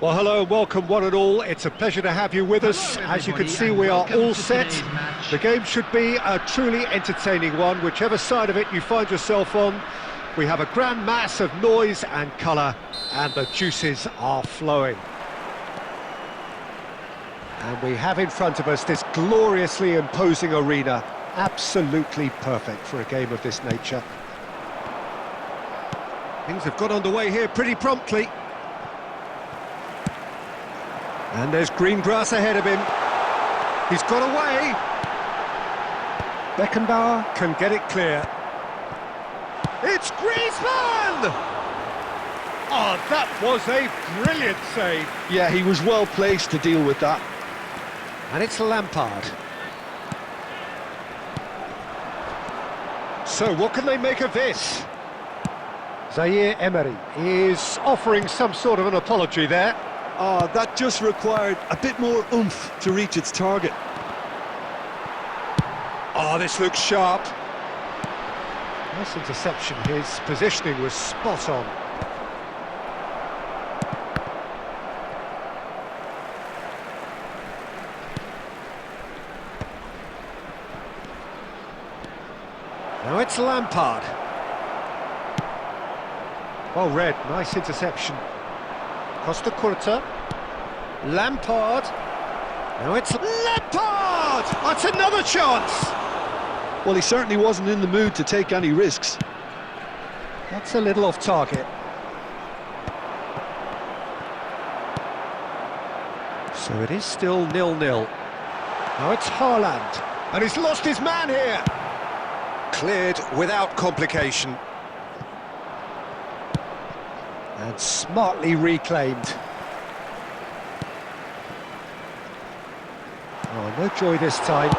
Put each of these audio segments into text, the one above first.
Well, hello and welcome one and all. It's a pleasure to have you with us. As you can see, we are all set. The game should be a truly entertaining one, whichever side of it you find yourself on. We have a grand mass of noise and colour, and the juices are flowing. And we have in front of us this gloriously imposing arena, absolutely perfect for a game of this nature. Things have got underway here pretty promptly. And there's green grass ahead of him. He's got away. Beckenbauer can get it clear. It's Griezmann! Oh, that was a brilliant save. Yeah, he was well placed to deal with that. And it's Lampard. So what can they make of this? Zaire Emery is offering some sort of an apology there. That just required a bit more oomph to reach its target. Oh, this looks sharp. Nice interception. His positioning was spot on. Now it's Lampard. Well read, nice interception. Costa Curta. Lampard. Now it's Lampard! That's another chance! Well, he certainly wasn't in the mood to take any risks. That's a little off target. So it is still 0-0. Now it's Haaland. And he's lost his man here. Cleared without complication. And smartly reclaimed. Oh, no joy this time.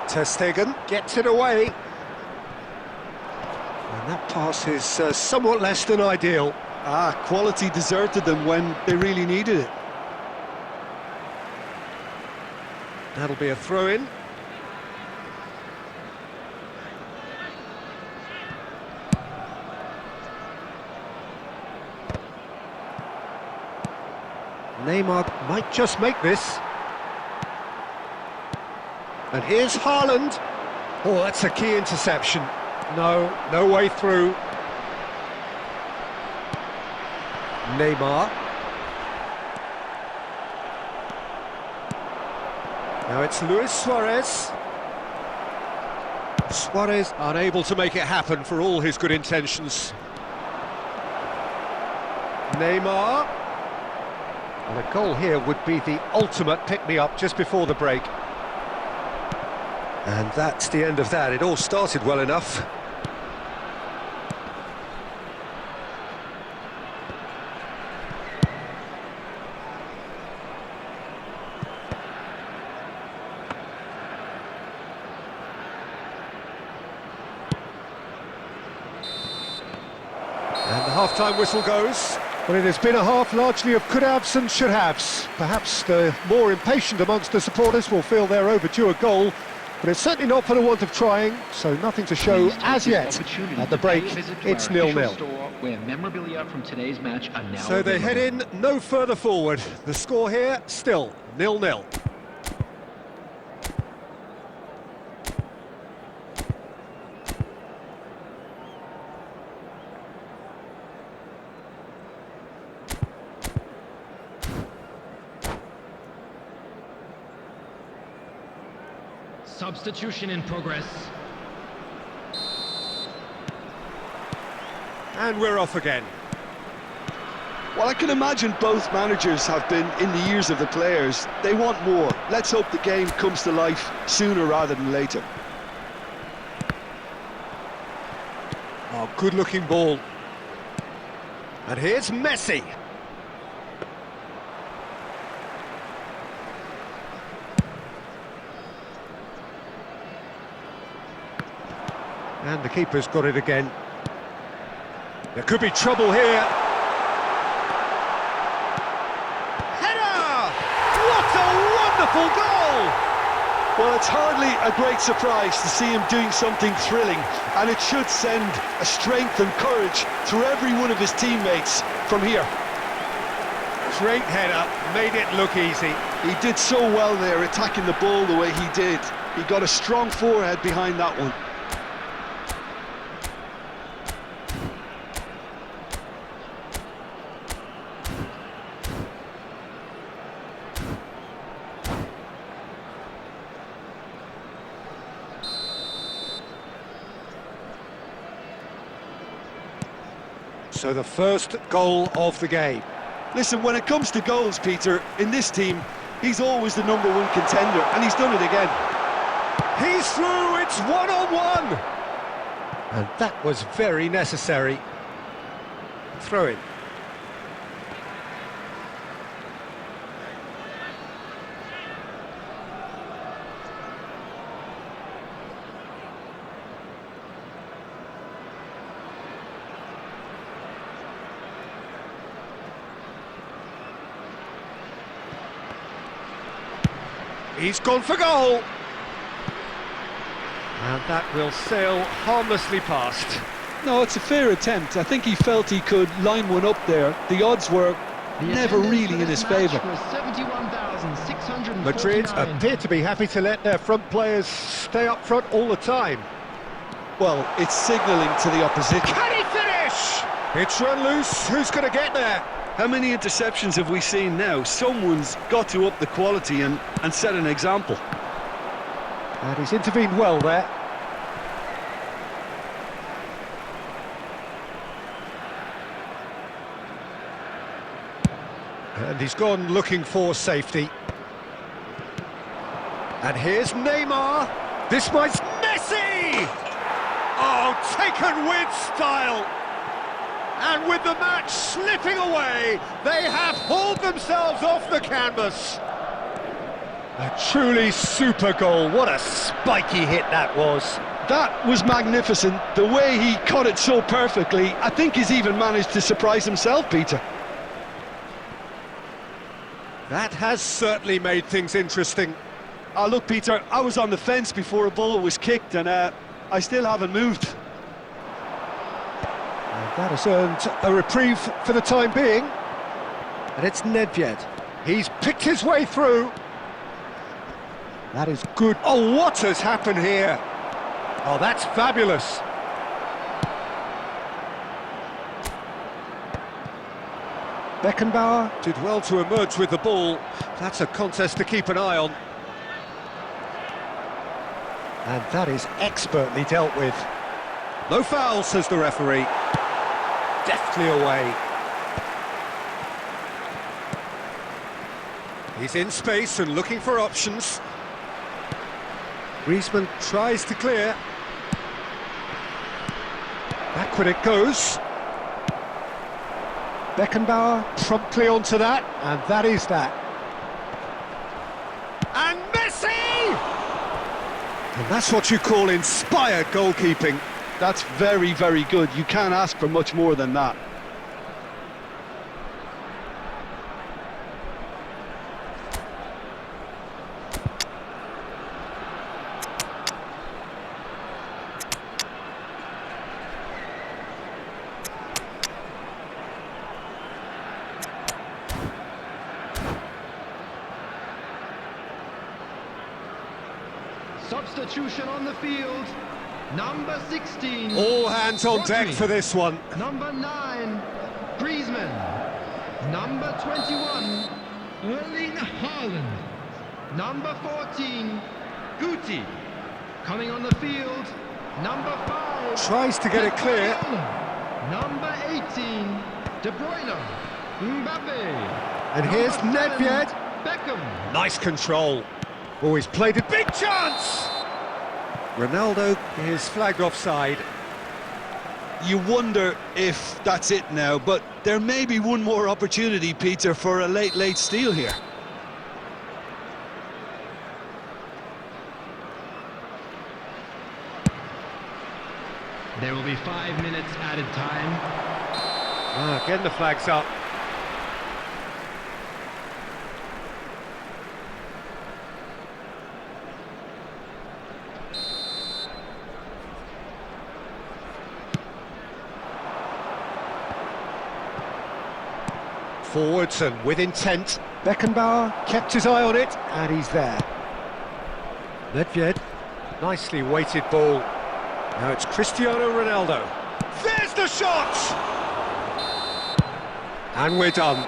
Ter Stegen gets it away. And that pass is somewhat less than ideal. Quality deserted them when they really needed it. That'll be a throw-in. Neymar might just make this. And here's Haaland. Oh, that's a key interception. No way through. Neymar. Now it's Luis Suarez. Suarez unable to make it happen for all his good intentions. Neymar. And a goal here would be the ultimate pick-me-up just before the break. And that's the end of that. It all started well enough. And the half-time whistle goes. Well, it has been a half largely of could-haves and should-haves. Perhaps the more impatient amongst the supporters will feel they're overdue a goal, but it's certainly not for the want of trying, so nothing to show as yet. At the break, it's 0-0. So they head in no further forward. The score here, still 0-0. Substitution in progress. And we're off again. Well, I can imagine both managers have been in the ears of the players. They want more. Let's hope the game comes to life sooner rather than later. Oh, good-looking ball. And here's Messi. And the keeper's got it again. There could be trouble here. Header! What a wonderful goal! Well, it's hardly a great surprise to see him doing something thrilling, and it should send a strength and courage through every one of his teammates from here. Straight header, made it look easy. He did so well there, attacking the ball the way he did. He got a strong forehead behind that one. So the first goal of the game. Listen, when it comes to goals, Peter, in this team, he's always the #1 contender, and he's done it again. He's through, it's one-on-one! And that was very necessary. Throw in. He's gone for goal. And that will sail harmlessly past. No, it's a fair attempt. I think he felt he could line one up there. The odds were never really in his favour. Madrid appear to be happy to let their front players stay up front all the time. Well, it's signalling to the opposition. Can he finish? It's run loose. Who's going to get there? How many interceptions have we seen now? Someone's got to up the quality and set an example. And he's intervened well there. And he's gone looking for safety. And here's Neymar. This might... Messi! Oh, taken with style. And with the match slipping away, they have hauled themselves off the canvas. A truly super goal. What a spiky hit that was. That was magnificent. The way he caught it so perfectly, I think he's even managed to surprise himself, Peter. That has certainly made things interesting. Look, Peter, I was on the fence before a ball was kicked, and I still haven't moved. And that has earned a reprieve for the time being. And it's Nedved. He's picked his way through. That is good. Oh, what has happened here? Oh, that's fabulous. Beckenbauer did well to emerge with the ball. That's a contest to keep an eye on. And that is expertly dealt with. No foul, says the referee. Deftly away. He's in space and looking for options. Griezmann tries to clear. Backward it goes. Beckenbauer promptly onto that, and that is that. And Messi! And that's what you call inspired goalkeeping. That's very, very good. You can't ask for much more than that. Substitution on the field, number 16. All hands on deck for this one. Number 9, Griezmann. Number 21, Erling Haaland. Number 14, Guti. Coming on the field, number 5. Tries to get it clear. Number 18, De Bruyne. Mbappe. And here's Nedved. Beckham. Nice control. Oh, he's played a big chance! Ronaldo is flagged offside. You wonder if that's it now, but there may be one more opportunity, Peter, for a late steal here. There will be 5 minutes added time. Again the flag's up. Forwards and with intent. Beckenbauer kept his eye on it, and he's there. Nedved, nicely weighted ball. Now it's Cristiano Ronaldo. There's the shot! And we're done.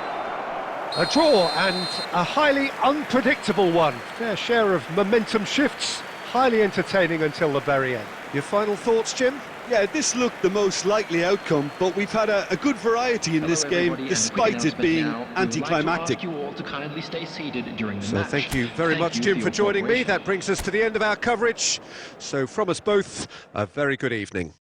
A draw, and a highly unpredictable one. Fair share of momentum shifts, highly entertaining until the very end. Your final thoughts, Jim? Yeah, this looked the most likely outcome, but we've had a good variety in this game, despite it being anticlimactic. So thank you very much, Jim, for joining me. That brings us to the end of our coverage. So from us both, a very good evening.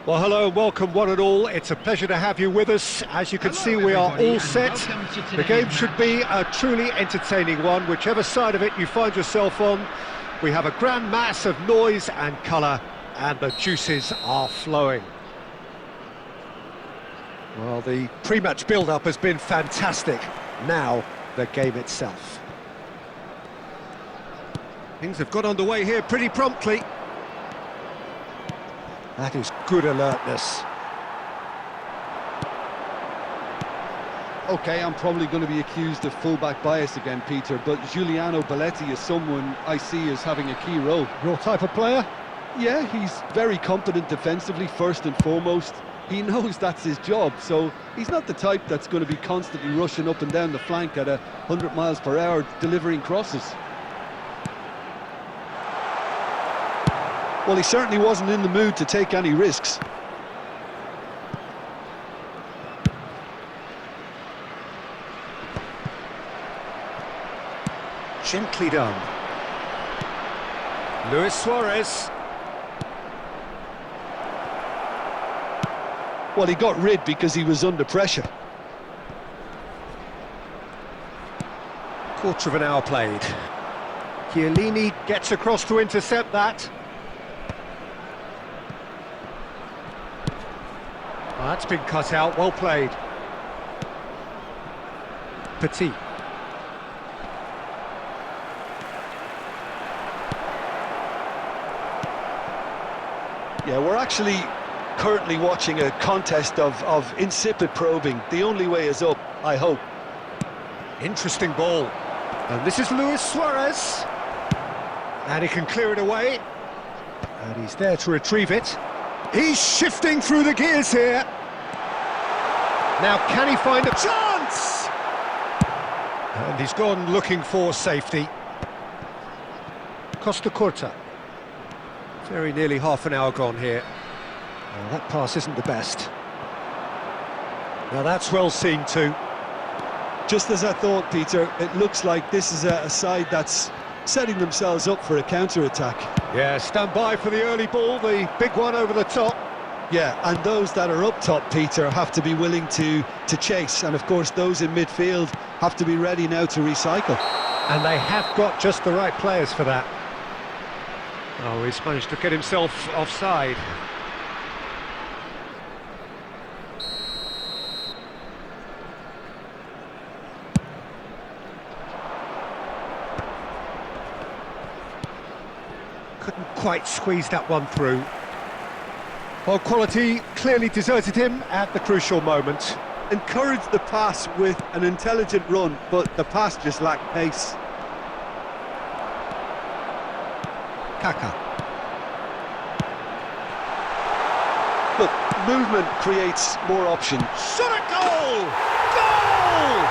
Well, hello and welcome one and all. It's a pleasure to have you with us. As you can see, we are all set. The game should be a truly entertaining one, whichever side of it you find yourself on. We have a grand mass of noise and colour, and the juices are flowing. Well, the pre-match build-up has been fantastic. Now, the game itself. Things have got underway here pretty promptly. That is good alertness. Okay, I'm probably going to be accused of fullback bias again, Peter, but Giuliano Belletti is someone I see as having a key role. Your type of player? Yeah, he's very competent defensively, first and foremost. He knows that's his job, so he's not the type that's going to be constantly rushing up and down the flank at 100 miles per hour, delivering crosses. Well, he certainly wasn't in the mood to take any risks. Gently done. Luis Suarez. Well, he got rid because he was under pressure. Quarter of an hour played. Chiellini gets across to intercept that. Well, that's been cut out, well played. Petit. Yeah, we're actually currently watching a contest of insipid probing. The only way is up, I hope. Interesting ball. And this is Luis Suarez. And he can clear it away. And he's there to retrieve it. He's shifting through the gears here. Now, can he find a chance? And he's gone looking for safety. Costa Curta. Very nearly half an hour gone here. Well, that pass isn't the best. Now that's well seen too. Just as I thought, Peter, it looks like this is a side that's setting themselves up for a counter-attack. Yeah, stand by for the early ball, the big one over the top. Yeah, and those that are up top, Peter, have to be willing to chase. And of course, those in midfield have to be ready now to recycle. And they have got just the right players for that. Oh, he's managed to get himself offside. Couldn't quite squeeze that one through. Well, quality clearly deserted him at the crucial moment. Encouraged the pass with an intelligent run, but the pass just lacked pace. Kaka. Look, movement creates more options. Shot at goal! Goal!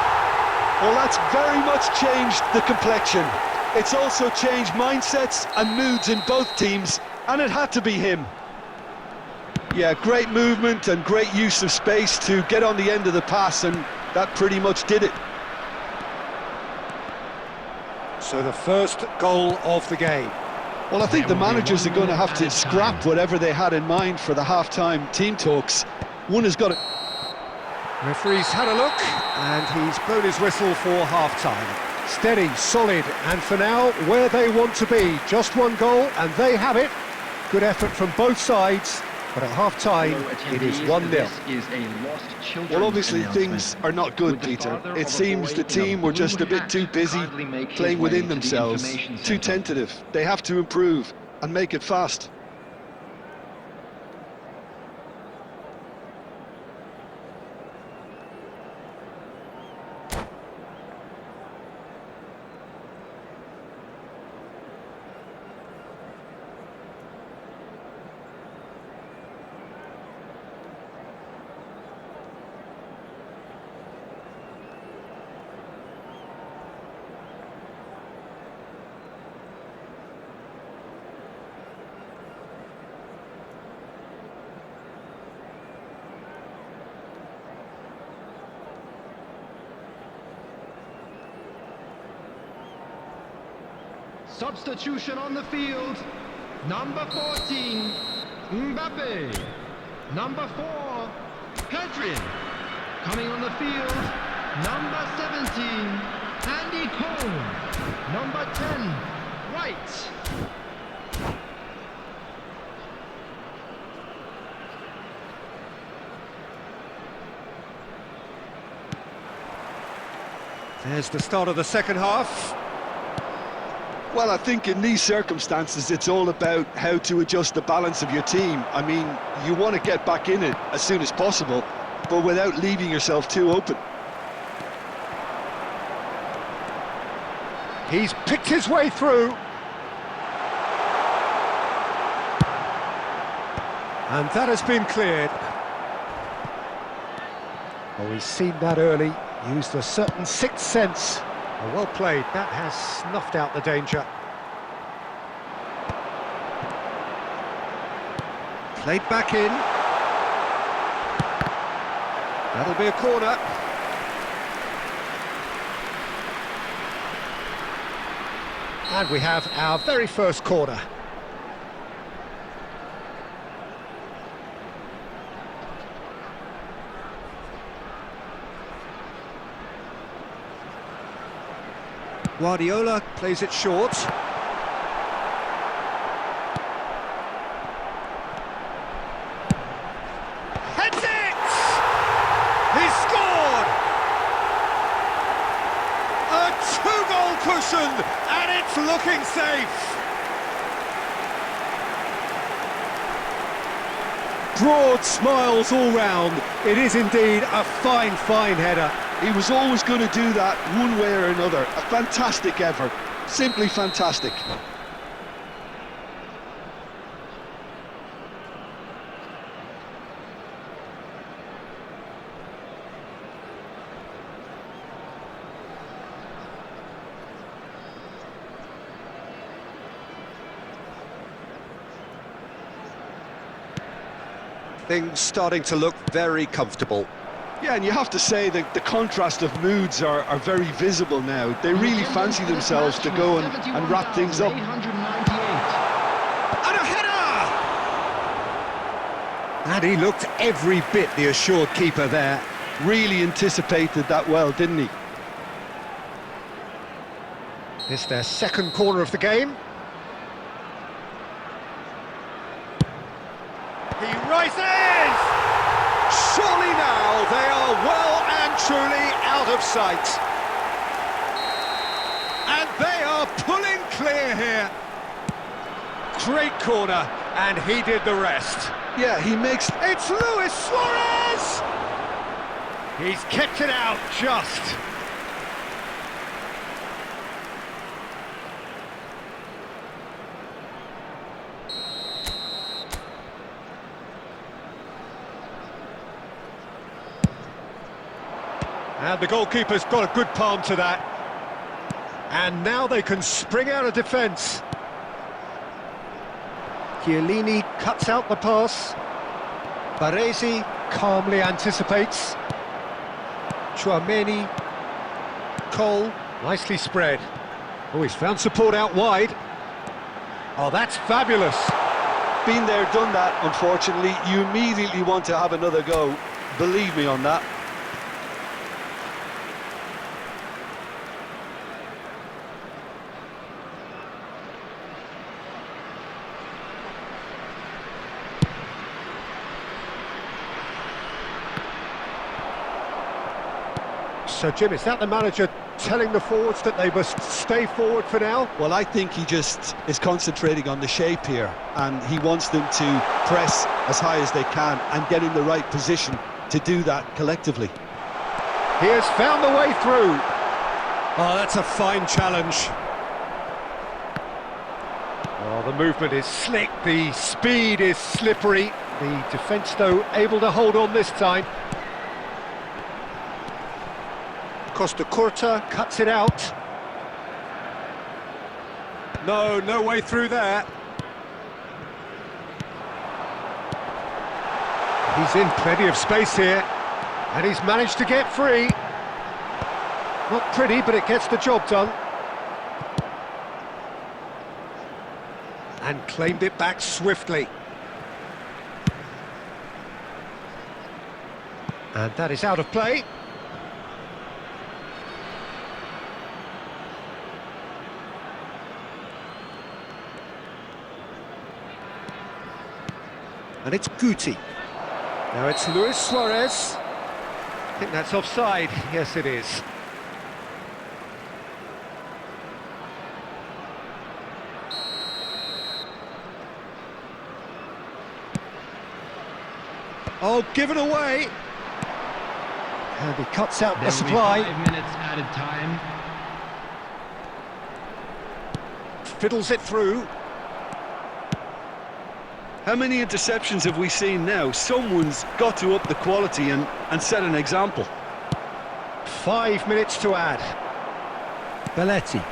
Well, that's very much changed the complexion. It's also changed mindsets and moods in both teams, and it had to be him. Yeah, great movement and great use of space to get on the end of the pass, and that pretty much did it. So the first goal of the game. Well, I think the managers are going to have to scrap whatever they had in mind for the half-time team talks. One has got to... Referee's had a look, and he's blown his whistle for half-time. Steady, solid, and for now, where they want to be. Just one goal, and they have it. Good effort from both sides, but at half-time, it is 1-0. Well, obviously things are not good, Peter. It seems the team were just a bit too busy playing within themselves, too tentative. They have to improve and make it fast. Substitution on the field. Number 14, Mbappe. Number 4, Pedrin. Coming on the field, number 17, Andy Cole. Number 10, White. There's the start of the second half. Well, I think in these circumstances, it's all about how to adjust the balance of your team. I mean, you want to get back in it as soon as possible, but without leaving yourself too open. He's picked his way through. And that has been cleared. Oh, he's seen that early, used a certain sixth sense. Oh, well played, that has snuffed out the danger. Played back in. That'll be a corner. And we have our very first corner. Guardiola plays it short. Heads it! He's scored! A two-goal cushion, and it's looking safe. Broad smiles all round. It is indeed a fine, fine header. He was always going to do that one way or another. A fantastic effort. Simply fantastic. Things starting to look very comfortable. Yeah, and you have to say that the contrast of moods are very visible now. They really fancy themselves to go and wrap things up. And a header! And he looked every bit the assured keeper there. Really anticipated that well, didn't he? It's their second corner of the game. He rises! Surely now they are well and truly out of sight. And they are pulling clear here. Great corner, and he did the rest. Yeah, he makes... It's Luis Suarez! He's kept it out just. And the goalkeeper's got a good palm to that. And now they can spring out of defence. Chiellini cuts out the pass. Baresi calmly anticipates. Chouameni. Cole, nicely spread. Oh, he's found support out wide. Oh, that's fabulous. Been there, done that, unfortunately. You immediately want to have another go. Believe me on that. So, Jim, is that the manager telling the forwards that they must stay forward for now? Well, I think he just is concentrating on the shape here, and he wants them to press as high as they can and get in the right position to do that collectively. He has found the way through. Oh, that's a fine challenge. Oh, the movement is slick, the speed is slippery. The defence, though, able to hold on this time. Costa Curta cuts it out. No way through there. He's in plenty of space here, and he's managed to get free. Not pretty, but it gets the job done. And claimed it back swiftly. And that is out of play. And it's Guti. Now it's Luis Suarez. I think that's offside. Yes, it is. Oh, given away. And he cuts out the supply. 5 minutes added time. Fiddles it through. How many interceptions have we seen now? Someone's got to up the quality and set an example. 5 minutes to add. Belletti.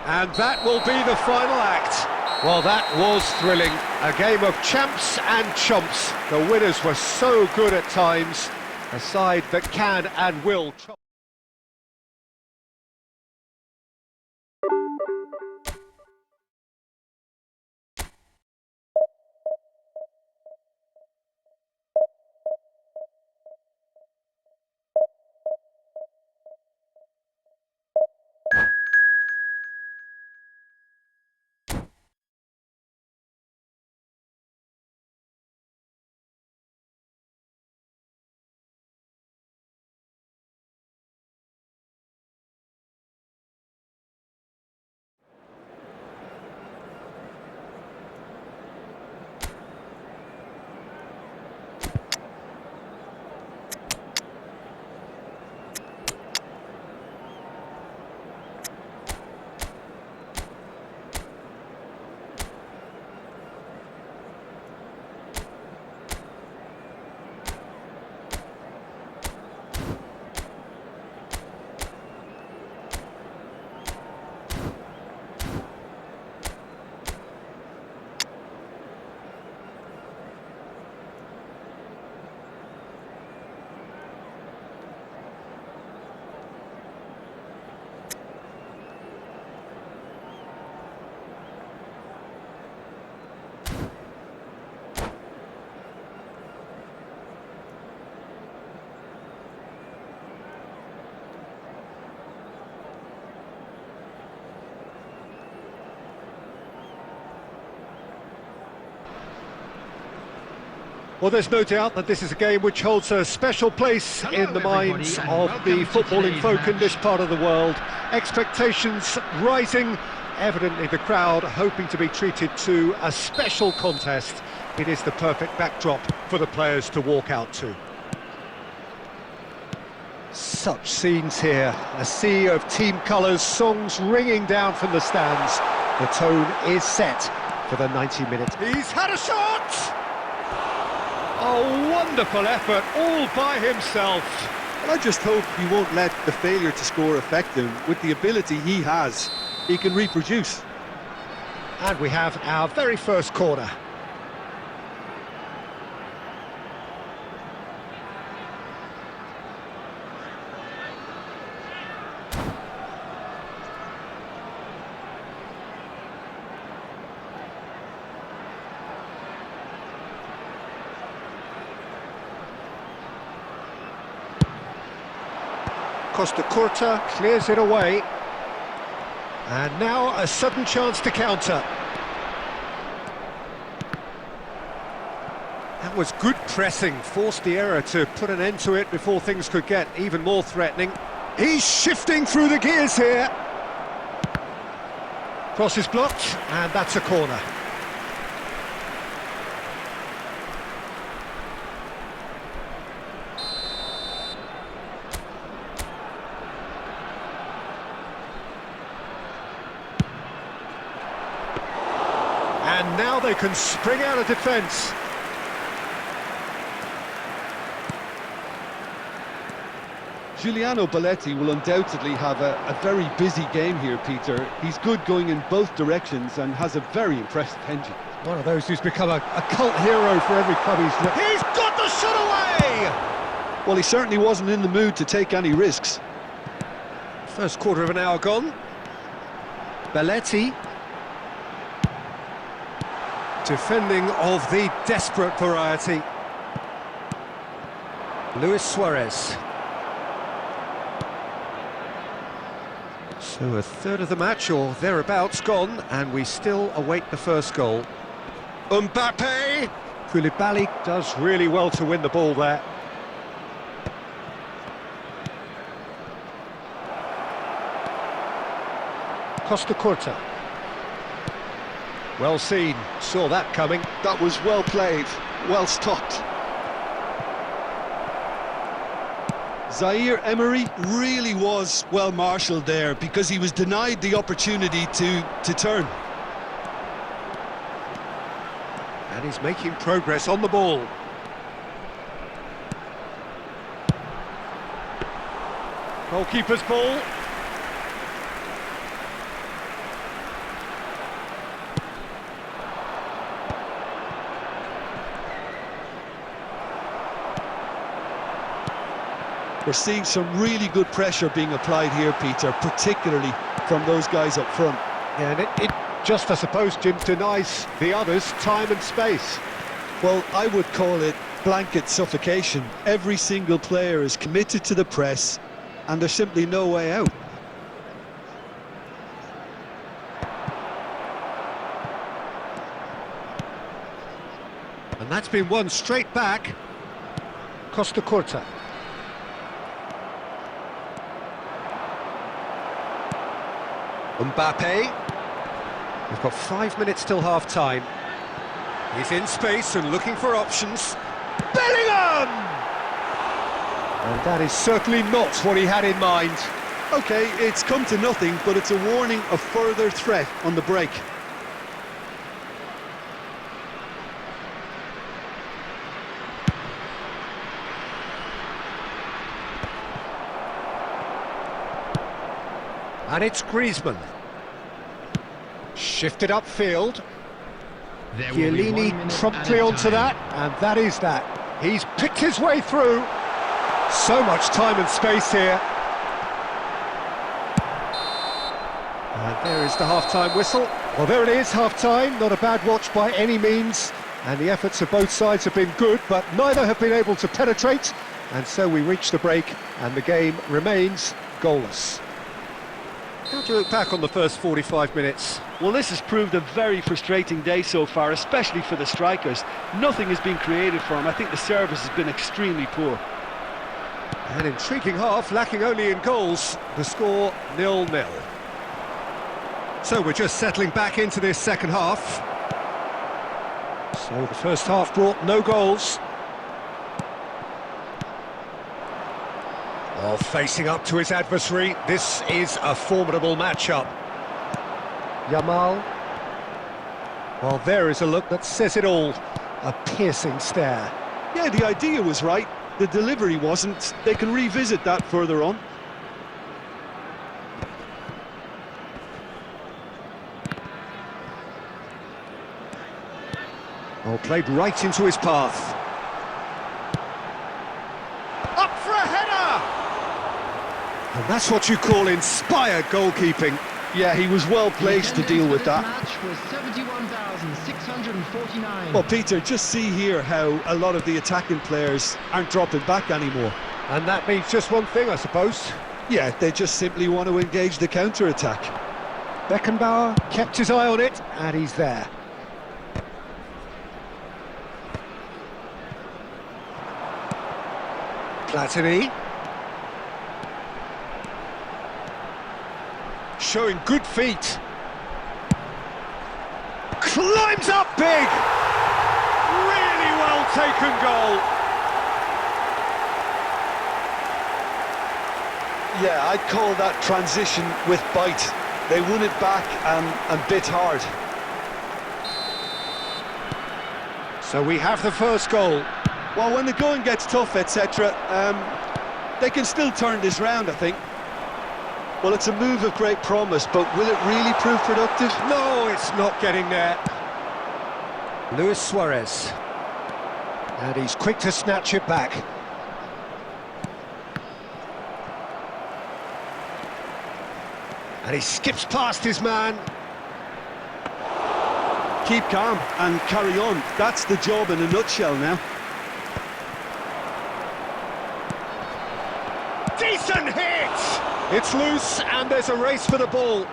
And that will be the final act. Well, that was thrilling. A game of champs and chumps. The winners were so good at times. A side that can and will... Well, there's no doubt that this is a game which holds a special place in the minds of the footballing folk in this part of the world. Expectations rising, evidently the crowd hoping to be treated to a special contest. It is the perfect backdrop for the players to walk out to. Such scenes here, a sea of team colours, songs ringing down from the stands. The tone is set for the 90 minutes. He's had a shot! A wonderful effort, all by himself. Well, I just hope he won't let the failure to score affect him. With the ability he has, he can reproduce. And we have our very first corner. Costa Curta clears it away. And now a sudden chance to counter. That was good pressing, forced the error to put an end to it before things could get even more threatening. He's shifting through the gears here. Cross is blocked, and that's a corner. And now they can spring out of defence. Giuliano Belletti will undoubtedly have a very busy game here, Peter. He's good going in both directions and has a very impressive engine. One of those who's become a cult hero for every club he's got the shot away! Well, he certainly wasn't in the mood to take any risks. First quarter of an hour gone. Belletti. Defending of the desperate variety. Luis Suarez. So a third of the match, or thereabouts, gone, and we still await the first goal. Mbappe! Koulibaly does really well to win the ball there. Costa Curta. Well seen, saw that coming. That was well played, well stopped. Zaire Emery really was well marshalled there because he was denied the opportunity to turn. And he's making progress on the ball. Goalkeeper's ball. We're seeing some really good pressure being applied here, Peter, particularly from those guys up front. Yeah, and it just, I suppose, Jim, denies the others time and space. Well, I would call it blanket suffocation. Every single player is committed to the press, and there's simply no way out. And that's been won straight back. Costa Curta. Mbappe. We've got 5 minutes till half-time. He's in space and looking for options. Bellingham! And that is certainly not what he had in mind. OK, it's come to nothing, but it's a warning of further threat on the break. And it's Griezmann. Shifted upfield. Chiellini promptly onto that, and that is that. He's picked his way through. So much time and space here. And there is the half-time whistle. Well, there it is, half-time. Not a bad watch by any means. And the efforts of both sides have been good, but neither have been able to penetrate. And so we reach the break, and the game remains goalless. How do you look back on the first 45 minutes? Well, this has proved a very frustrating day so far, especially for the strikers. Nothing has been created for them. I think the service has been extremely poor. An intriguing half, lacking only in goals. The score 0-0. So we're just settling back into this second half. So the first half brought no goals. Well, facing up to his adversary, this is a formidable matchup. Yamal. Well, there is a look that says it all. A piercing stare. Yeah, the idea was right. The delivery wasn't. They can revisit that further on. Oh, played right into his path. Up for a header! And that's what you call inspired goalkeeping. Yeah, he was well placed to deal with that. Match was 71,649. Well, Peter, just see here how a lot of the attacking players aren't dropping back anymore. And that means just one thing, I suppose. Yeah, they just simply want to engage the counter-attack. Beckenbauer kept his eye on it, and he's there. Platini. Showing good feet. Climbs up big! Really well taken goal. Yeah, I'd call that transition with bite. They won it back and bit hard. So we have the first goal. Well, when the going gets tough, etc., they can still turn this round, I think. Well, it's a move of great promise, but will it really prove productive? No, it's not getting there. Luis Suarez. And he's quick to snatch it back. And he skips past his man. Keep calm and carry on. That's the job in a nutshell now. Decent hit! It's loose and there's a race for the ball.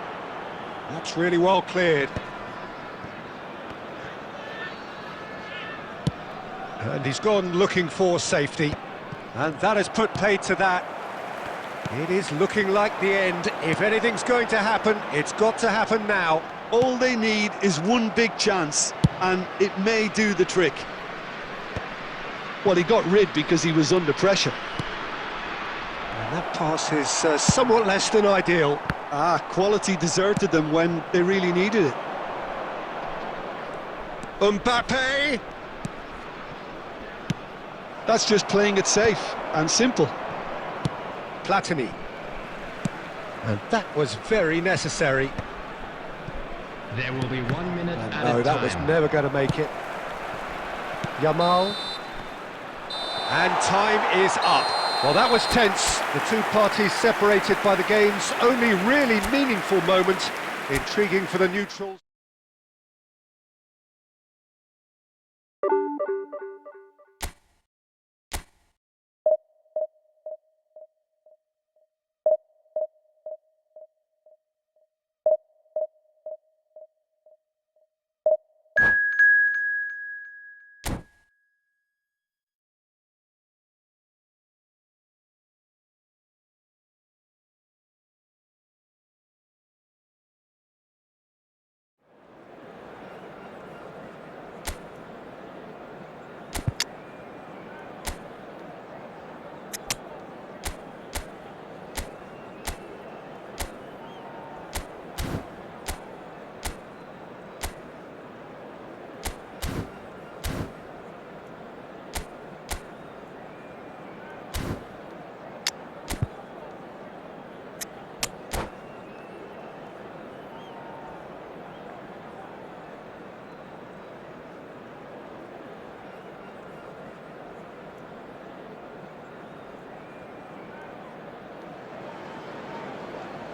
That's really well cleared. And he's gone looking for safety. And that has put paid to that. It is looking like the end. If anything's going to happen, it's got to happen now. All they need is one big chance, and it may do the trick. Well, he got rid because he was under pressure. And that pass is somewhat less than ideal. Quality deserted them when they really needed it. Mbappe! That's just playing it safe and simple. Platini. And that was very necessary. There will be 1 minute at a time. No, that was never going to make it. Yamal. And time is up. Well, that was tense. The two parties separated by the game's only really meaningful moment. Intriguing for the neutrals.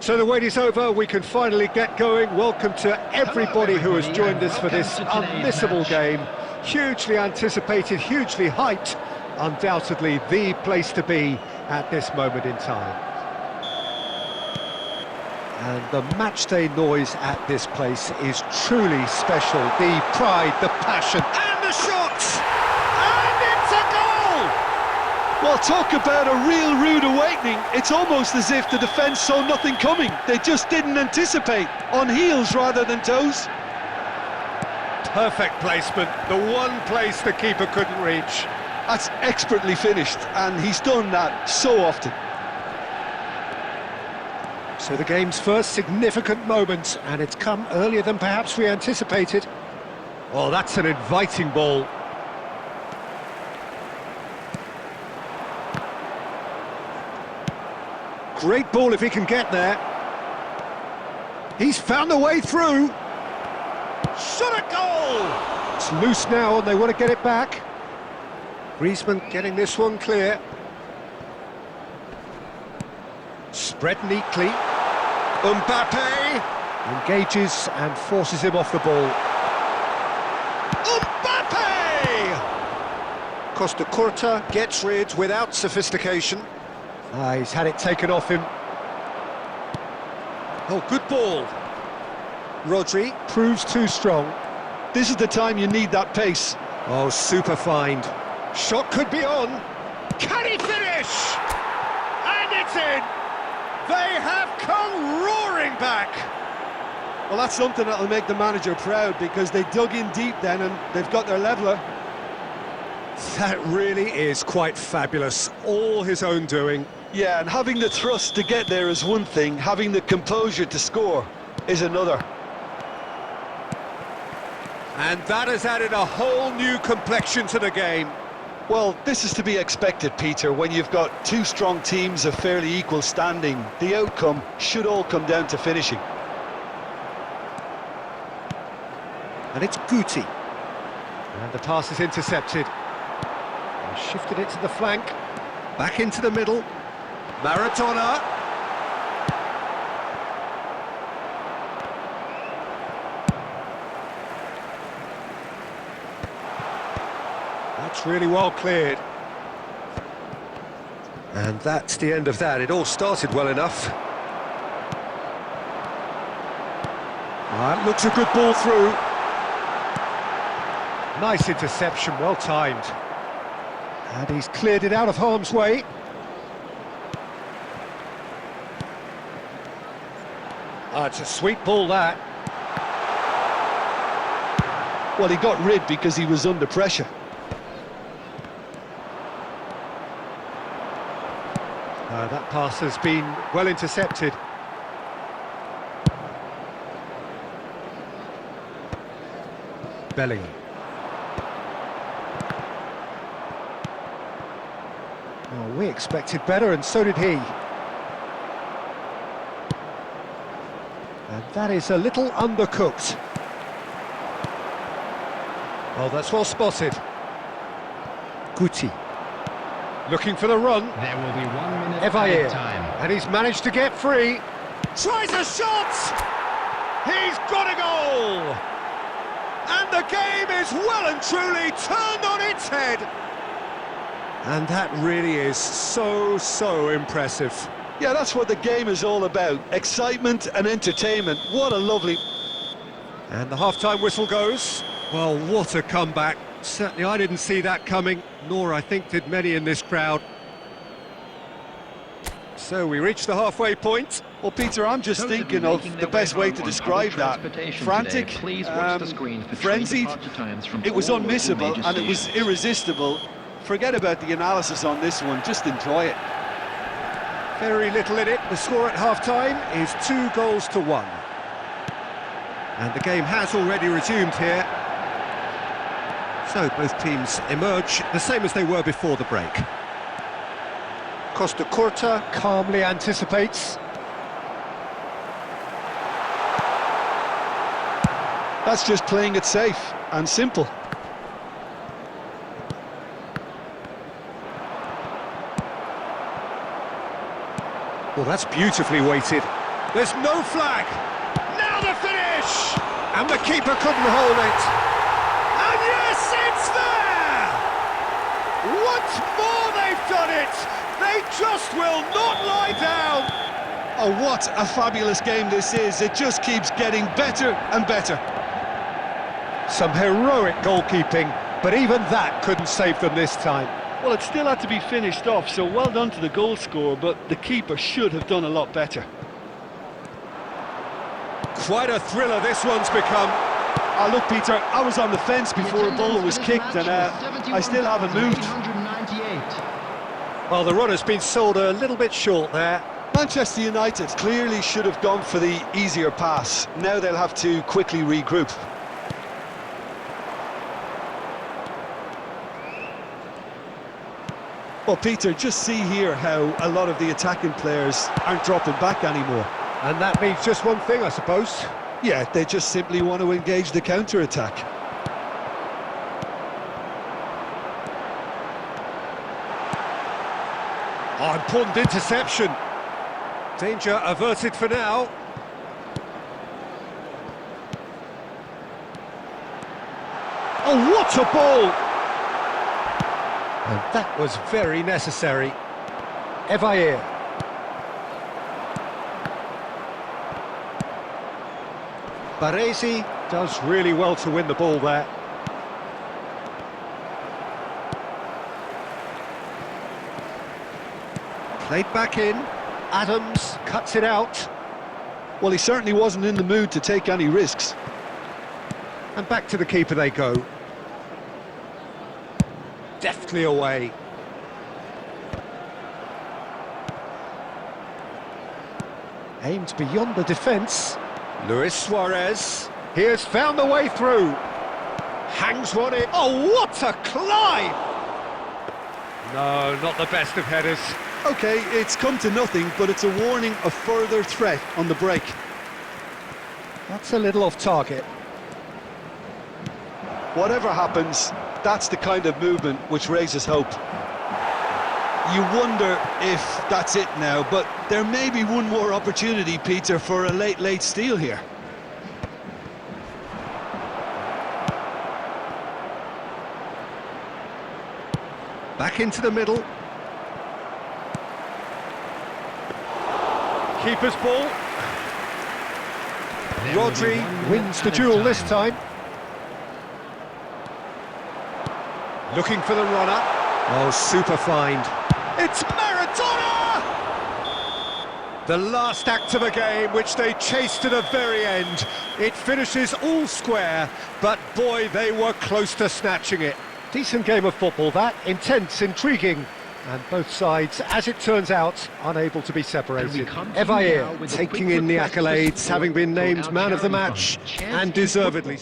So the wait is over, we can finally get going. Welcome to everybody who has joined us for this unmissable game. Hugely anticipated, hugely hyped, undoubtedly the place to be at this moment in time. And the matchday noise at this place is truly special. The pride, the passion, and the shots! And it's a goal! Well, talk about a real rude awakening. It's almost as if the defence saw nothing coming. They just didn't anticipate, on heels rather than toes. Perfect placement, the one place the keeper couldn't reach. That's expertly finished, and he's done that so often. So the game's first significant moment, and it's come earlier than perhaps we anticipated. Oh, that's an inviting ball. Great ball if he can get there. He's found a way through. Shot a goal! It's loose now and they want to get it back. Griezmann getting this one clear. Spread neatly. Mbappe engages and forces him off the ball. Mbappe! Costa Curta gets rid without sophistication. He's had it taken off him. Oh, good ball. Rodri proves too strong. This is the time you need that pace. Oh, super find. Shot could be on. Can he finish? And it's in! They have come roaring back! Well, that's something that'll make the manager proud, because they dug in deep then and they've got their leveller. That really is quite fabulous. All his own doing. Yeah, and having the thrust to get there is one thing, having the composure to score is another. And that has added a whole new complexion to the game. Well, this is to be expected, Peter, when you've got two strong teams of fairly equal standing. The outcome should all come down to finishing. And it's Guti. And the pass is intercepted. He shifted it to the flank. Back into the middle. Maradona. That's really well cleared. And that's the end of that. It all started well enough. That looks a good ball through. Nice interception, well timed. And he's cleared it out of harm's way. It's a sweet ball, that. Well, he got rid because he was under pressure. That pass has been well intercepted. Bellingham. Oh, we expected better, and so did he. And that is a little undercooked. Oh, that's well spotted. Guti. Looking for the run. There will be 1 minute Evair. time. And he's managed to get free. Tries a shot! He's got a goal! And the game is well and truly turned on its head. And that really is so impressive. Yeah, that's what the game is all about. Excitement and entertainment. What a lovely... And the half-time whistle goes. Well, what a comeback. Certainly I didn't see that coming, nor I think did many in this crowd. So we reach the halfway point. Well, Peter, I'm just thinking of the best way to describe that. Frantic, frenzied, it was unmissable and it was irresistible. Forget about the analysis on this one, just enjoy it. Very little in it. The score at half-time is 2-1. And the game has already resumed here. So both teams emerge the same as they were before the break. Costa Curta calmly anticipates. That's just playing it safe and simple. Well, that's beautifully weighted. There's no flag. Now the finish! And the keeper couldn't hold it. And yes, it's there! Once more they've done it! They just will not lie down! Oh, what a fabulous game this is. It just keeps getting better and better. Some heroic goalkeeping, but even that couldn't save them this time. Well, it still had to be finished off, so well done to the goal scorer, but the keeper should have done a lot better. Quite a thriller this one's become. Oh, look, Peter, I was on the fence before a ball was kicked, and I still haven't moved. Well, the run has been sold a little bit short there. Manchester United clearly should have gone for the easier pass. Now they'll have to quickly regroup. Well, Peter, just see here how a lot of the attacking players aren't dropping back anymore. And that means just one thing, I suppose. Yeah, they just simply want to engage the counter-attack. Oh, important interception. Danger averted for now. Oh, what a ball! And that was very necessary. Evair. Baresi does really well to win the ball there. Played back in. Adams cuts it out. Well, he certainly wasn't in the mood to take any risks. And back to the keeper they go. Deftly away. Aimed beyond the defence. Luis Suarez. He has found the way through. Hangs one in. Oh, what a climb! No, not the best of headers. OK, it's come to nothing, but it's a warning of further threat on the break. That's a little off target. Whatever happens, that's the kind of movement which raises hope. You wonder if that's it now, but there may be one more opportunity, Peter, for a late steal here. Back into the middle. Keeper's ball. Rodri wins the duel this time. Looking for the runner. Oh, super find. It's Maradona! The last act of a game, which they chased to the very end. It finishes all square, but boy, they were close to snatching it. Decent game of football, that. Intense, intriguing. And both sides, as it turns out, unable to be separated. Evair taking in the accolades, having been named man of the match, and deservedly.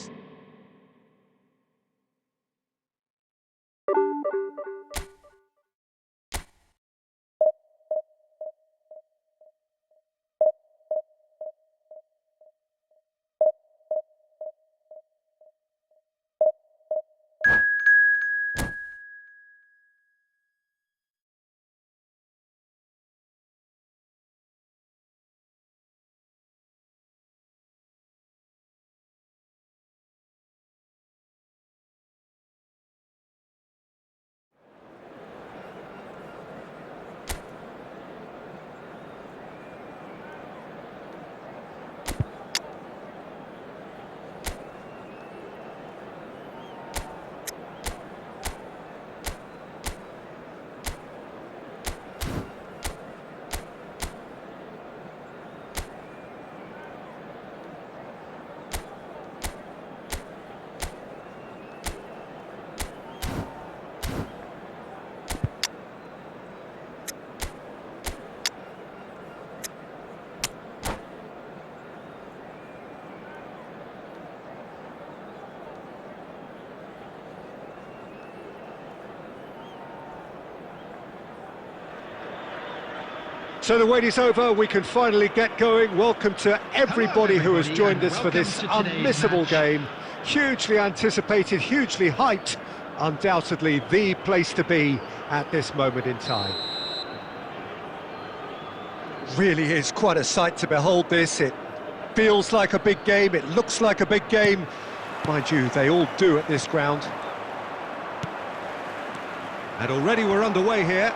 So the wait is over, we can finally get going. Welcome to everybody who has joined us for this unmissable game. Hugely anticipated, hugely hyped, undoubtedly the place to be at this moment in time. Really is quite a sight to behold this. It feels like a big game, it looks like a big game. Mind you, they all do at this ground. And already we're underway here.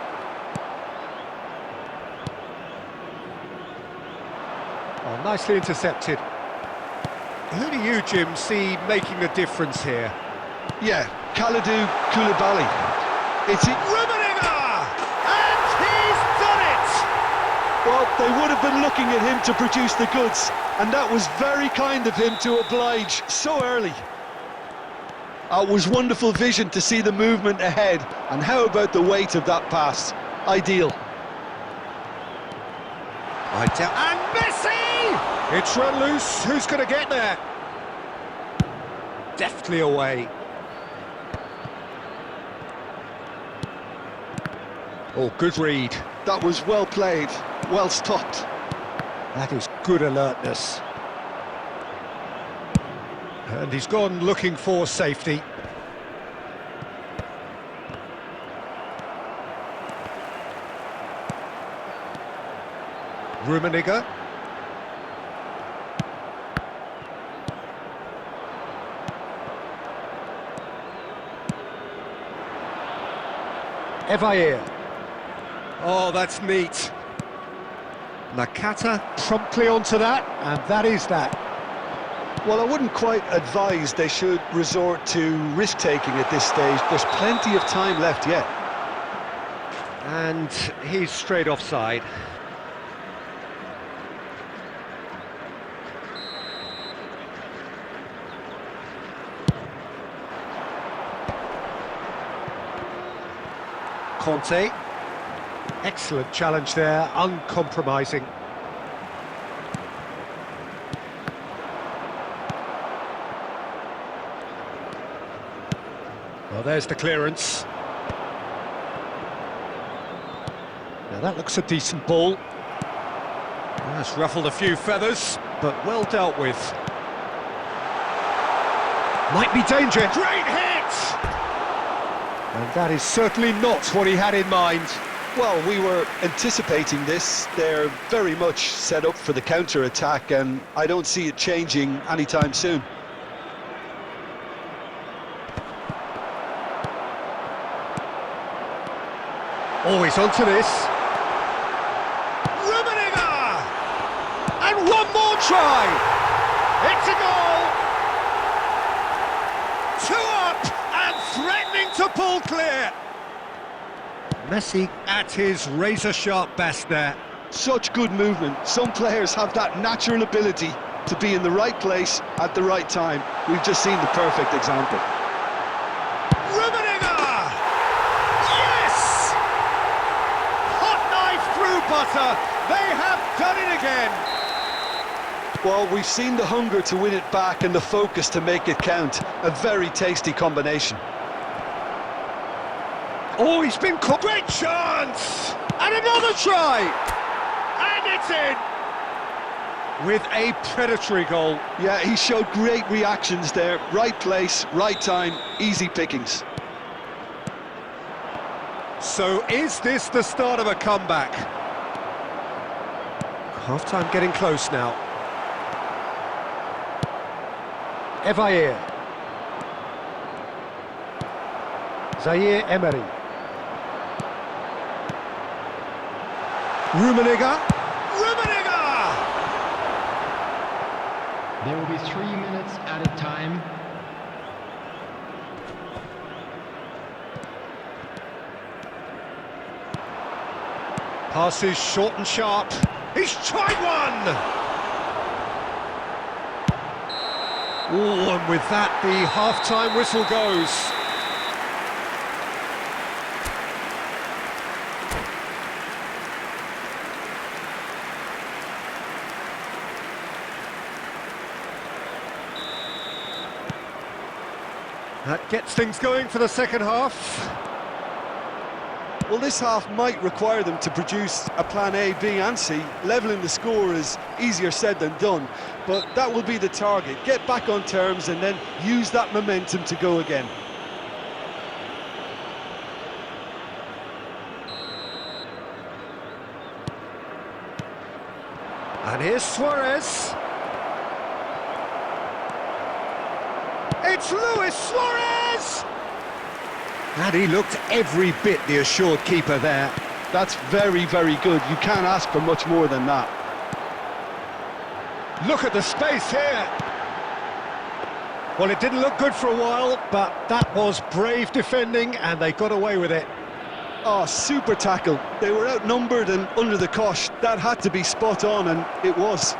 Oh, nicely intercepted. Who do you, Jim, see making a difference here? Yeah, Kalidou Koulibaly. It's it. Rummenigge! And he's done it! Well, they would have been looking at him to produce the goods, and that was very kind of him to oblige so early. It was wonderful vision to see the movement ahead, and how about the weight of that pass? Ideal. And Messi! It's run loose. Who's going to get there? Deftly away. Oh, good read. That was well played, well stopped. That is good alertness. And he's gone looking for safety. Rummenigge. Efootball. Oh, that's neat. Nakata promptly onto that, and that is that. Well, I wouldn't quite advise they should resort to risk-taking at this stage. There's plenty of time left yet. And he's straight offside. Conte. Excellent challenge there, uncompromising. Well, there's the clearance. Now that looks a decent ball. That's ruffled a few feathers, but well dealt with. Might be danger. Great hit! And that is certainly not what he had in mind. Well, we were anticipating this. They're very much set up for the counter-attack, and I don't see it changing anytime soon. Always onto this. Rummenigge! And one more try! It's a goal! 2 up and threatening to pull clear. Messi at his razor-sharp best there. Such good movement. Some players have that natural ability to be in the right place at the right time. We've just seen the perfect example. Rummenigge! Yes! Hot knife through butter. They have done it again. Well, we've seen the hunger to win it back and the focus to make it count. A very tasty combination. Oh, he's been caught. Great chance! And another try! And it's in! With a predatory goal. Yeah, he showed great reactions there. Right place, right time, easy pickings. So is this the start of a comeback? Half-time getting close now. Efootball. Zaire Emery. Rummenigge. Rummenigge! There will be 3 minutes added time. Passes short and sharp. He's tried one! Oh, and with that, the half-time whistle goes. That gets things going for the second half. Well, this half might require them to produce a plan A, B and C. Levelling the score is easier said than done, but that will be the target. Get back on terms and then use that momentum to go again. And here's Suarez. It's Luis Suarez! And he looked every bit the assured keeper there. That's very, very good. You can't ask for much more than that. Look at the space here. Well, it didn't look good for a while, but that was brave defending, and they got away with it. Oh, super tackle. They were outnumbered and under the cosh. That had to be spot on, and it was.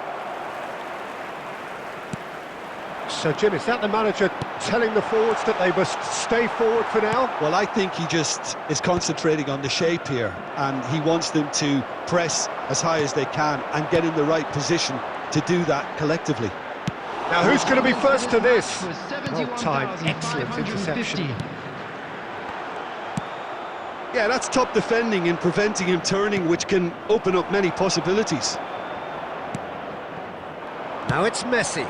So, Jim, is that the manager telling the forwards that they must stay forward for now? Well, I think he just is concentrating on the shape here, and he wants them to press as high as they can and get in the right position to do that collectively. Now, who's going to be first to this? Was Well timed, excellent 71,550. interception. Yeah, that's top defending and preventing him turning, which can open up many possibilities. Now it's Messi.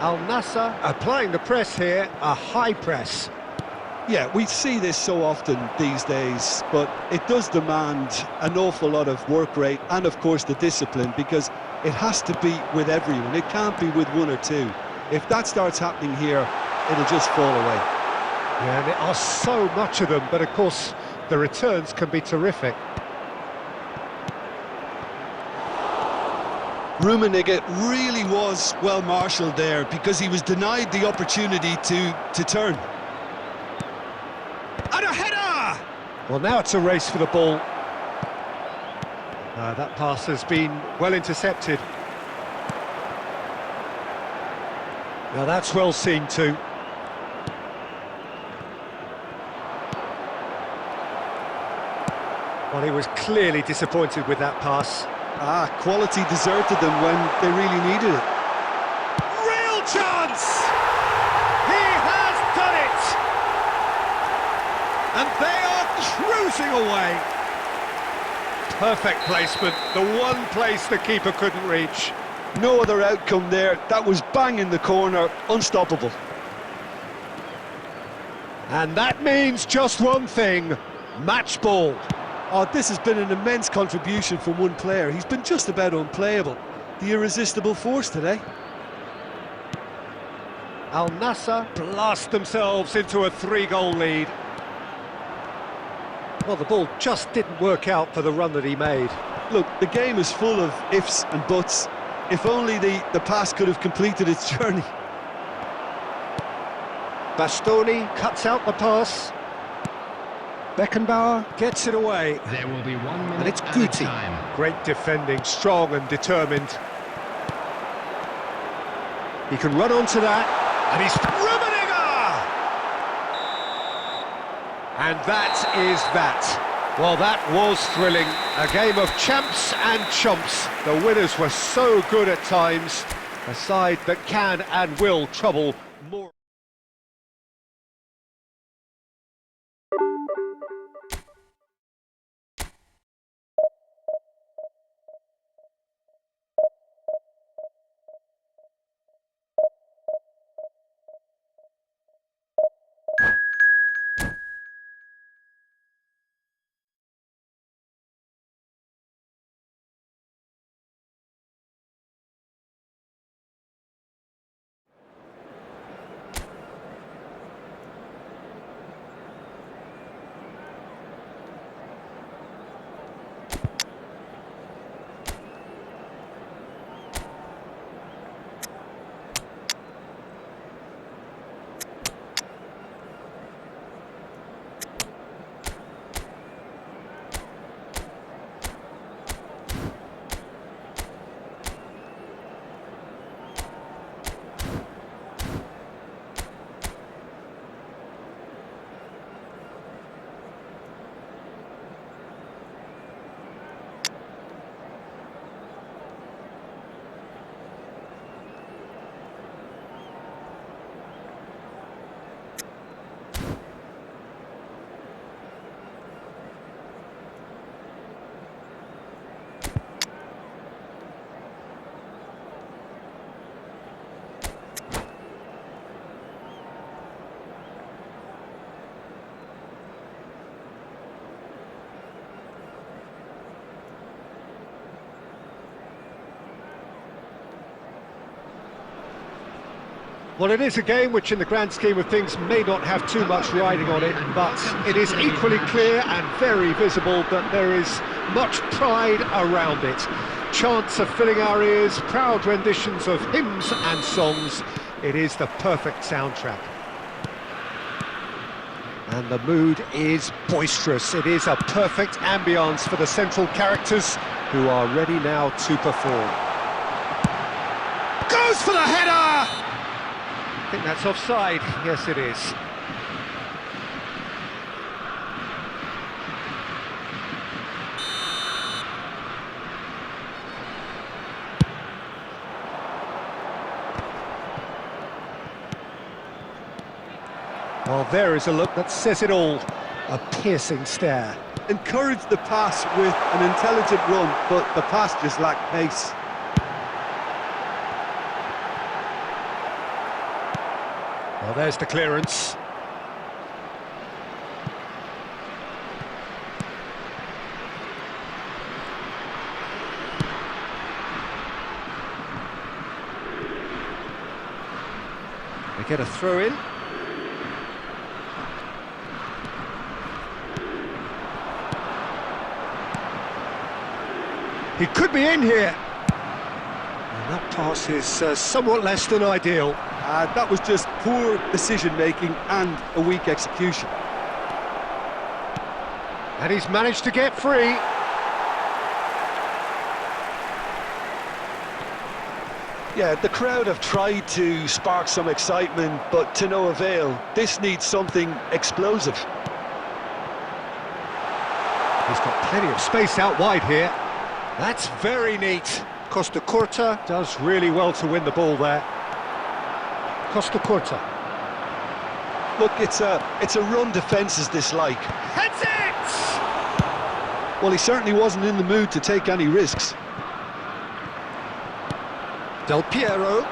Al Nassr applying the press here, a high press. Yeah, we see this so often these days, but it does demand an awful lot of work rate and, of course, the discipline, because it has to be with everyone. It can't be with one or two. If that starts happening here, it'll just fall away. Yeah, and there are so much of them, but of course the returns can be terrific. Rummenigge really was well marshalled there because he was denied the opportunity to turn. And a header! Well, now it's a race for the ball. That pass has been well intercepted. Now that's well seen too. Well, he was clearly disappointed with that pass. Quality deserted them when they really needed it. Real chance! He has done it! And they are cruising away. Perfect placement, the one place the keeper couldn't reach. No other outcome there. That was bang in the corner, unstoppable. And that means just one thing, match ball. Oh, this has been an immense contribution from one player. He's been just about unplayable. The irresistible force today. Al Nassr blast themselves into a 3-goal lead. Well, the ball just didn't work out for the run that he made. Look, the game is full of ifs and buts. If only the pass could have completed its journey. Bastoni cuts out the pass. Beckenbauer gets it away. There will be 1 minute And it's at a Guti. time. Great defending, strong and determined. He can run onto that, and he's Rummenigge! And that is that. Well, that was thrilling. A game of champs and chumps. The winners were so good at times. A side that can and will trouble more. Well, it is a game which, in the grand scheme of things, may not have too much riding on it, but it is equally clear and very visible that there is much pride around it. chants are filling our ears, proud renditions of hymns and songs. It is the perfect soundtrack. And the mood is boisterous. It is a perfect ambience for the central characters who are ready now to perform. Goes for the header! I think that's offside. Yes, it is. Well, there is a look that says it all. A piercing stare. Encouraged the pass with an intelligent run, but the pass just lacked pace. Well, there's the clearance. They get a throw in. He could be in here. And that pass is somewhat less than ideal. That was just poor decision-making and a weak execution. And he's managed to get free. Yeah, the crowd have tried to spark some excitement, but to no avail. This needs something explosive. He's got plenty of space out wide here. That's very neat. Costa Curta does really well to win the ball there. Costa Curta. Look, it's a run defence is dislike. Heads it! Well, he certainly wasn't in the mood to take any risks. Del Piero.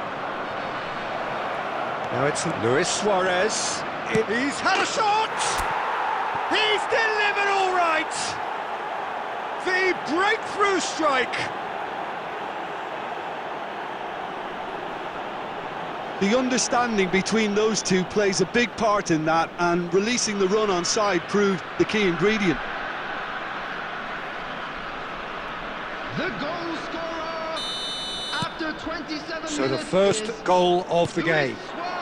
Now it's Luis Suarez. He's had a shot! He's delivered all right! The breakthrough strike! The understanding between those two plays a big part in that, and releasing the run onside proved the key ingredient. The goal scorer after 27 minutes. So the first goal of the game.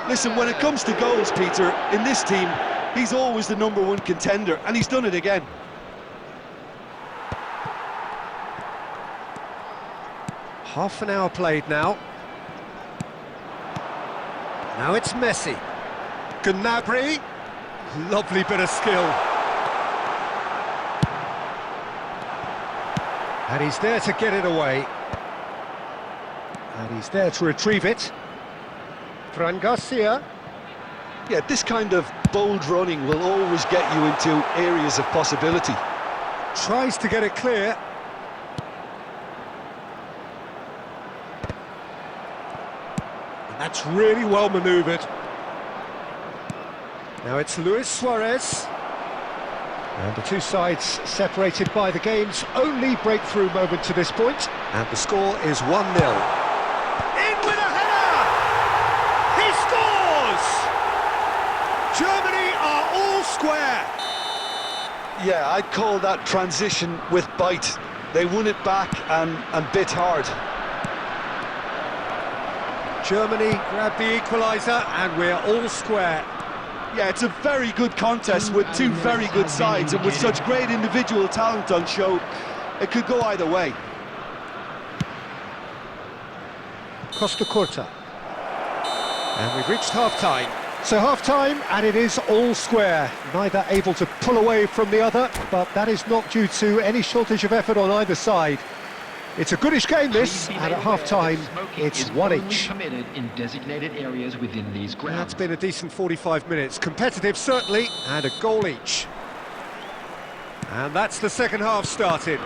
Listen, when it comes to goals, Peter, in this team, he's always the #1 contender, and he's done it again. Half an hour played now. Now it's Messi. Gnabry. Lovely bit of skill. And he's there to get it away. And he's there to retrieve it. Fran Garcia. Yeah, this kind of bold running will always get you into areas of possibility. Tries to get it clear. And that's really well manoeuvred. Now it's Luis Suarez. And the two sides separated by the game's only breakthrough moment to this point. And the score is 1-0. In with a header! He scores! Germany are all square. Yeah, I'd call that transition with bite. They won it back and bit hard. Germany grabbed the equaliser and we're all square. Yeah, it's a very good contest with two very good sides, and with such great individual talent on show, it could go either way. Costa Curta. And we've reached half-time. So half-time, and it is all square. Neither able to pull away from the other, but that is not due to any shortage of effort on either side. It's a goodish game, this, and at half-time, it's one each. Permitted in designated areas within these grounds. That's been a decent 45 minutes. Competitive, certainly, and a goal each. And that's the second half started.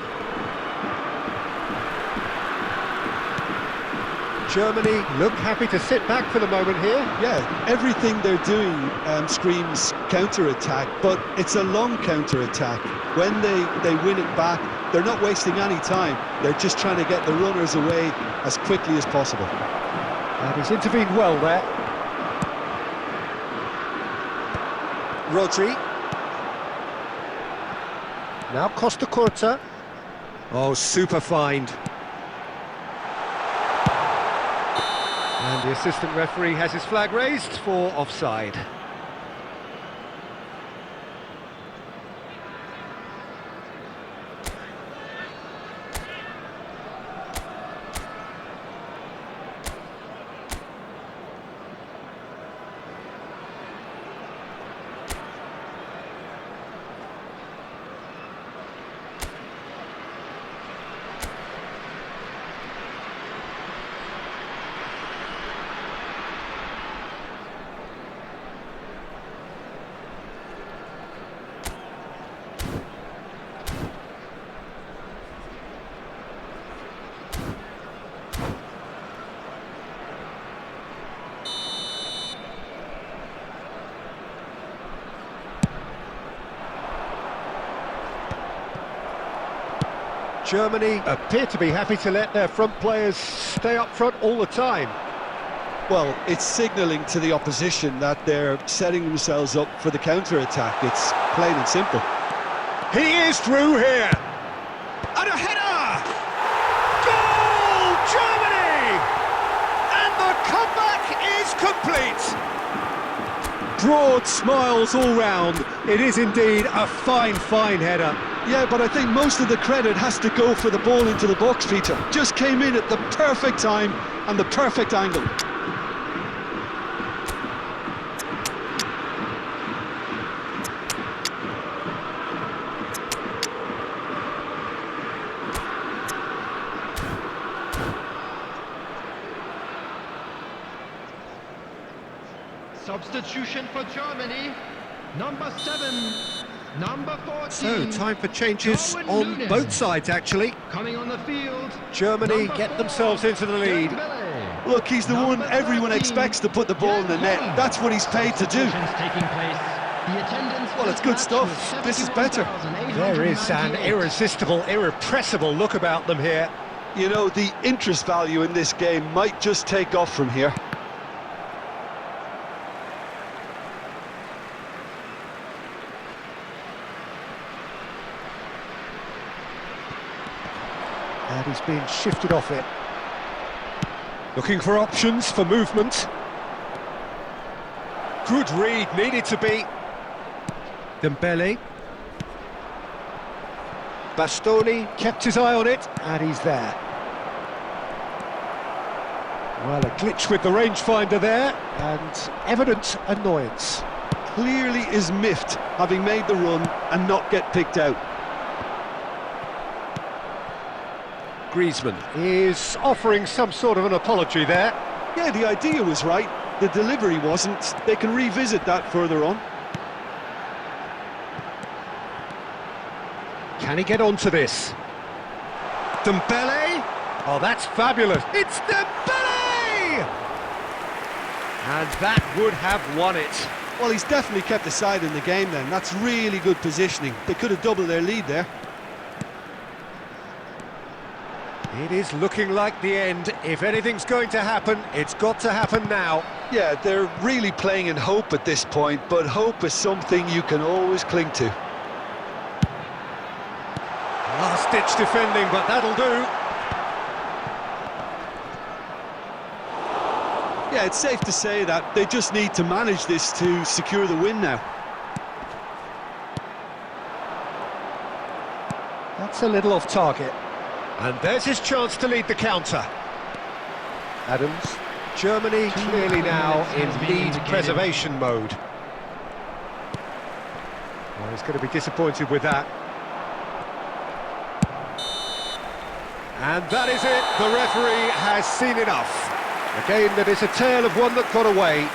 Germany look happy to sit back for the moment here. Yeah, everything they're doing screams counter-attack, but it's a long counter-attack. When they win it back, they're not wasting any time. They're just trying to get the runners away as quickly as possible. And he's intervened well there. Rodri. Now Costa Curta. Oh, super find. And the assistant referee has his flag raised for offside. Germany appear to be happy to let their front players stay up front all the time. Well, it's signalling to the opposition that they're setting themselves up for the counter-attack. It's plain and simple. He is through here! And a header! Goal, Germany! And the comeback is complete! Broad smiles all round. It is indeed a fine, fine header. Yeah, but I think most of the credit has to go for the ball into the box, Peter. Just came in at the perfect time and the perfect angle. Substitution for Germany, number 7, number 14. So, time for changes Darwin on Núñez. both sides, actually. Coming on the field, Germany number get 4, themselves into the lead. Dembele. Look, he's the one Number everyone 13, expects to put the ball in the net. Holland. That's what he's paid to do. Substitutions taking place. The attendance for Well, it's this good match stuff. was This is better. 71,898. There is an irresistible, irrepressible look about them here. You know, the interest value in this game might just take off from here. And he's being shifted off it. Looking for options for movement. Good read, needed to be. Dembele. Bastoni kept his eye on it, and he's there. Well, a glitch with the rangefinder there, and evident annoyance. Clearly is miffed, having made the run and not get picked out. Griezmann is offering some sort of an apology there. Yeah, the idea was right. The delivery wasn't. They can revisit that further on. Can he get onto this? Dembele? Oh, that's fabulous. It's Dembele! And that would have won it. Well, he's definitely kept the side in the game then. That's really good positioning. They could have doubled their lead there. It is looking like the end. If anything's going to happen, it's got to happen now. Yeah, they're really playing in hope at this point, but hope is something you can always cling to. Last-ditch defending, but that'll do. Yeah, it's safe to say that they just need to manage this to secure the win now. That's a little off target. And there's his chance to lead the counter. Adams. Germany clearly now in lead preservation mode. Well, he's going to be disappointed with that. And that is it. The referee has seen enough. A game that is a tale of one that got away.